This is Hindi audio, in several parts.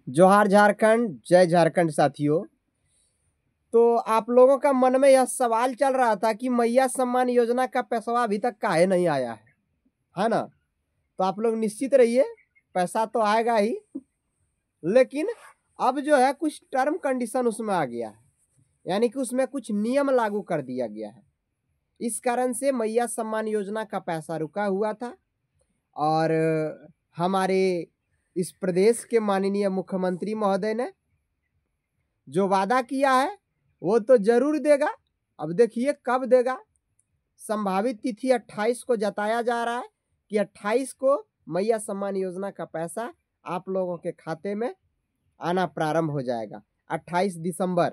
जोहार झारखंड, जय झारखंड साथियों। तो आप लोगों का मन में यह सवाल चल रहा था कि मैया सम्मान योजना का पैसा अभी तक काहे नहीं आया है ना? तो आप लोग निश्चित रहिए, पैसा तो आएगा ही, लेकिन अब जो है कुछ टर्म कंडीशन उसमें आ गया है, यानी कि उसमें कुछ नियम लागू कर दिया गया है। इस कारण से मैया सम्मान योजना का पैसा रुका हुआ था और हमारे इस प्रदेश के माननीय मुख्यमंत्री महोदय ने जो वादा किया है वो तो जरूर देगा। अब देखिए कब देगा। संभावित तिथि 28 को जताया जा रहा है कि 28 को मैया सम्मान योजना का पैसा आप लोगों के खाते में आना प्रारंभ हो जाएगा, 28 दिसंबर,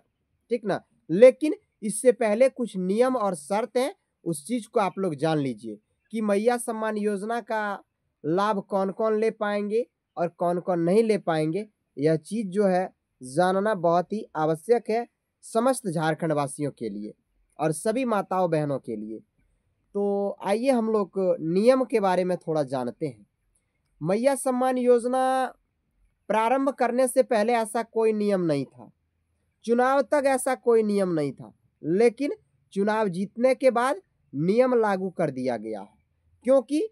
ठीक ना। लेकिन इससे पहले कुछ नियम और शर्त हैं, उस चीज को आप लोग जान लीजिए कि मैया सम्मान योजना का लाभ कौन कौन ले पाएंगे और कौन कौन नहीं ले पाएंगे। यह चीज जो है जानना बहुत ही आवश्यक है समस्त झारखंड वासियों के लिए और सभी माताओं बहनों के लिए। तो आइए हम लोग नियम के बारे में थोड़ा जानते हैं। मैया सम्मान योजना प्रारंभ करने से पहले ऐसा कोई नियम नहीं था, चुनाव तक ऐसा कोई नियम नहीं था, लेकिन चुनाव जीतने के बाद नियम लागू कर दिया गया है। क्योंकि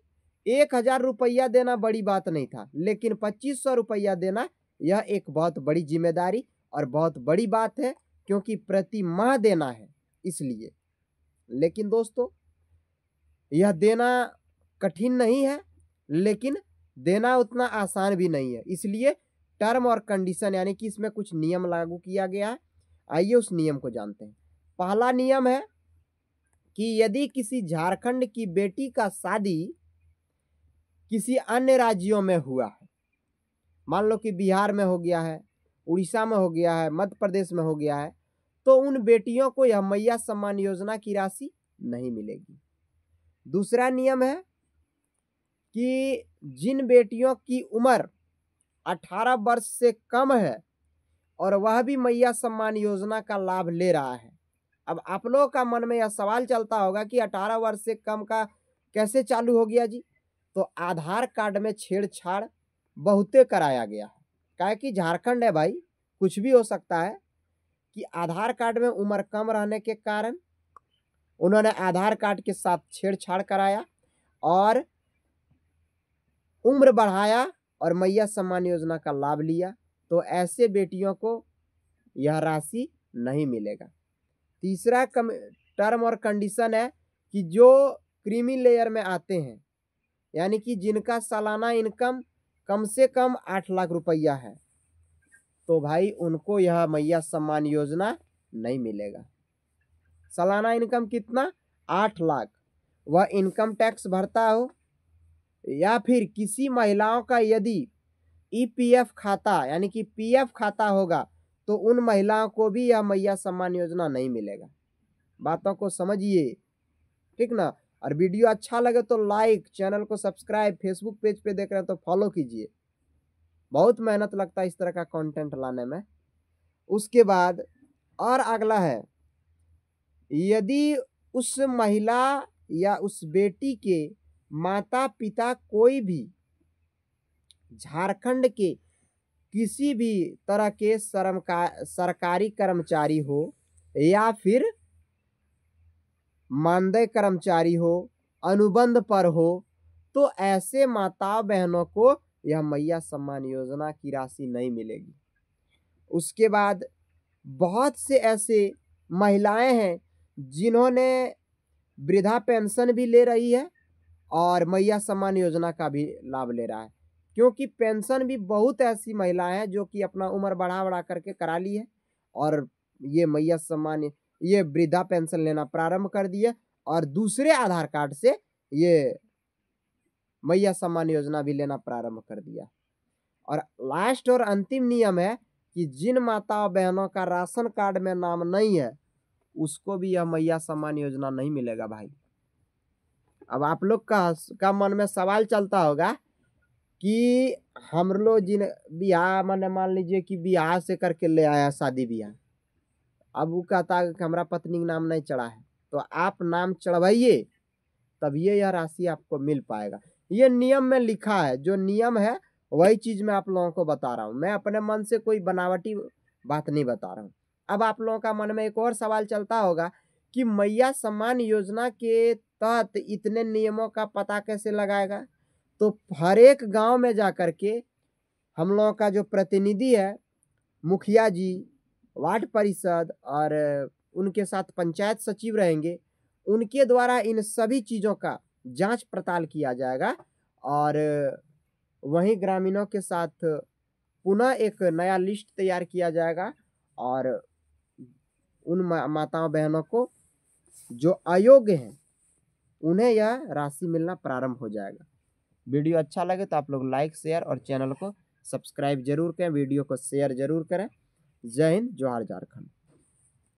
1,000 रुपया देना बड़ी बात नहीं था, लेकिन 2,500 रुपया देना यह एक बहुत बड़ी जिम्मेदारी और बहुत बड़ी बात है, क्योंकि प्रति माह देना है इसलिए। लेकिन दोस्तों यह देना कठिन नहीं है, लेकिन देना उतना आसान भी नहीं है, इसलिए टर्म और कंडीशन यानी कि इसमें कुछ नियम लागू किया गया है। आइए उस नियम को जानते हैं। पहला नियम है कि यदि किसी झारखंड की बेटी का शादी किसी अन्य राज्यों में हुआ है, मान लो कि बिहार में हो गया है, उड़ीसा में हो गया है, मध्य प्रदेश में हो गया है, तो उन बेटियों को यह मैया सम्मान योजना की राशि नहीं मिलेगी। दूसरा नियम है कि जिन बेटियों की उम्र 18 वर्ष से कम है और वह भी मैया सम्मान योजना का लाभ ले रहा है। अब आप लोगों का मन में यह सवाल चलता होगा कि 18 वर्ष से कम का कैसे चालू हो गया जी? तो आधार कार्ड में छेड़छाड़ बहुते कराया गया है। काहे कि झारखंड है भाई, कुछ भी हो सकता है कि आधार कार्ड में उम्र कम रहने के कारण उन्होंने आधार कार्ड के साथ छेड़छाड़ कराया और उम्र बढ़ाया और मैया सम्मान योजना का लाभ लिया, तो ऐसे बेटियों को यह राशि नहीं मिलेगा। तीसरा टर्म और कंडीशन है कि जो क्रीमी लेयर में आते हैं, यानी कि जिनका सालाना इनकम कम से कम 8 लाख रुपया है, तो भाई उनको यह मैया सम्मान योजना नहीं मिलेगा। सालाना इनकम कितना? 8 लाख। वह इनकम टैक्स भरता हो या फिर किसी महिलाओं का यदि ईपीएफ खाता यानी कि पीएफ खाता होगा, तो उन महिलाओं को भी यह मैया सम्मान योजना नहीं मिलेगा। बातों को समझिए, ठीक ना। और वीडियो अच्छा लगे तो लाइक, चैनल को सब्सक्राइब, फेसबुक पेज पे देख रहे हैं तो फॉलो कीजिए। बहुत मेहनत लगता है इस तरह का कंटेंट लाने में। उसके बाद और अगला है, यदि उस महिला या उस बेटी के माता पिता कोई भी झारखंड के किसी भी तरह के सरकारी कर्मचारी हो या फिर मानदेय कर्मचारी हो, अनुबंध पर हो, तो ऐसे माता बहनों को यह मैया सम्मान योजना की राशि नहीं मिलेगी। उसके बाद बहुत से ऐसे महिलाएं हैं जिन्होंने वृद्धा पेंशन भी ले रही है और मैया सम्मान योजना का भी लाभ ले रहा है, क्योंकि पेंशन भी बहुत ऐसी महिलाएं हैं जो कि अपना उम्र बढ़ा करके करा ली है और ये मैया सम्मान, ये वृद्धा पेंशन लेना प्रारंभ कर दिए और दूसरे आधार कार्ड से ये मैया सम्मान योजना भी लेना प्रारंभ कर दिया। और लास्ट और अंतिम नियम है कि जिन माता बहनों का राशन कार्ड में नाम नहीं है, उसको भी यह मैया सम्मान योजना नहीं मिलेगा भाई। अब आप लोग का मन में सवाल चलता होगा कि हम लोग जिन बिहार मैंने मान लीजिए कि बिहार से करके ले आया शादी ब्याह, अब वो कहता है कि हमारा पत्नी का नाम नहीं चढ़ा है, तो आप नाम चढ़वाइए तब यह राशि आपको मिल पाएगा। ये नियम में लिखा है, जो नियम है वही चीज़ मैं आप लोगों को बता रहा हूँ। मैं अपने मन से कोई बनावटी बात नहीं बता रहा हूँ। अब आप लोगों का मन में एक और सवाल चलता होगा कि मैया सम्मान योजना के तहत इतने नियमों का पता कैसे लगाएगा? तो हर एक गाँव में जाकर के हम लोगों का जो प्रतिनिधि है, मुखिया जी, वार्ड परिषद और उनके साथ पंचायत सचिव रहेंगे, उनके द्वारा इन सभी चीज़ों का जाँच पड़ताल किया जाएगा और वहीं ग्रामीणों के साथ पुनः एक नया लिस्ट तैयार किया जाएगा और उन माताओं बहनों को जो अयोग्य हैं, उन्हें यह राशि मिलना प्रारंभ हो जाएगा। वीडियो अच्छा लगे तो आप लोग लाइक, शेयर और चैनल को सब्सक्राइब जरूर करें, वीडियो को शेयर जरूर करें। जय हिंद, जोहार झारखंड।